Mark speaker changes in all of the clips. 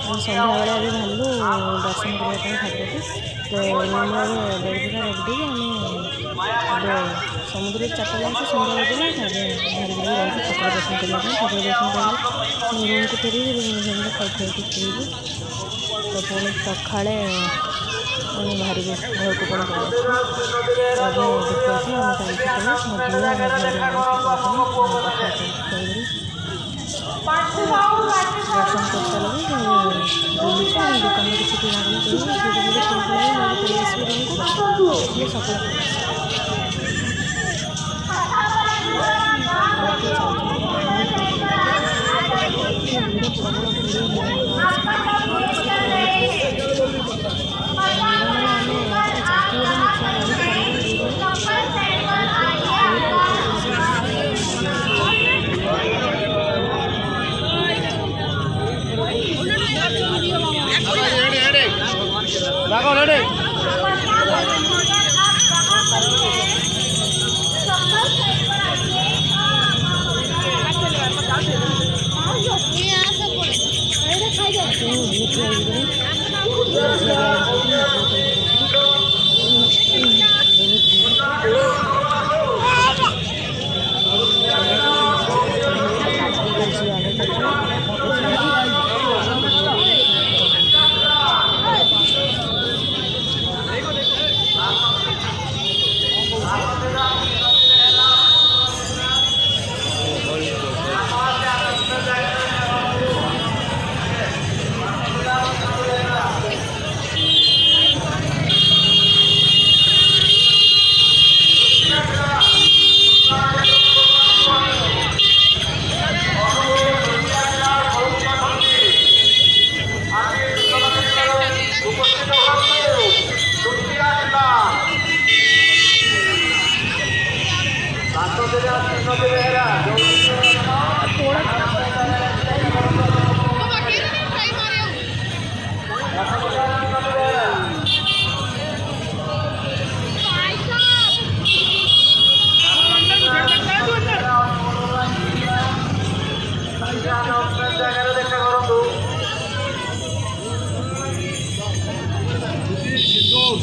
Speaker 1: ସନ୍ଧ୍ୟାବେଳେ ଏବେ ବାହାରିଲୁ ଦର୍ଶନ କରିବା ପାଇଁ ଠାକୁରକୁ। ତ ରୁମ୍ରେ ଏବେ ବେଡ଼୍ ଫେଡ଼ା ରଖିଦେଇକି ଆମେ ଏବେ ସମୁଦ୍ରରେ 4ଟା ବେଳେ ଆସି ସନ୍ଧ୍ୟା ହେଇଗଲା। ତାପରେ ବାହାରିକି ଯାଉଛୁ ଠାକୁର ଦର୍ଶନ କରିବା ପାଇଁ। ଠାକୁର ଦର୍ଶନ କରିକି ରୁମ୍କୁ ଫେରିକି ରୁମ୍ରେ ଖାଇ ଖାଇକି ଶୋଇବୁ। ତ ପୁଣି ସକାଳେ ପୁଣି ବାହାରିବୁ ଘରକୁ ପୁଣି ପଳେଇ ଆସିବୁ। ଏବେ ଦେଖାଉଛି ଆମେ ଚାଲିଛୁ ସବୁ ମୋ ଝିଅ ଆମ ଘରେ କଥାବାର୍ତ୍ତା କରିଦେଲି। ଦର୍ଶନ କରିସାରିକି ବୁଲୁଛୁ। ଆମ ଦୋକାନରେ କିଛି କିଣାକିଣି କରିବୁ। ସେଇଟା କିଣିକି ନେଇକି ପଳେଇ ଆସିବୁ ରୁମ୍କୁ। ଆସିଲେ ସକାଳେ ପଳେଇ ଆସିବୁ। ଭିଡ଼ ପ୍ରବଳ ଭିଡ଼ ମାନେ ଆମେ ଚାଲିକି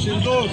Speaker 2: सिंदूर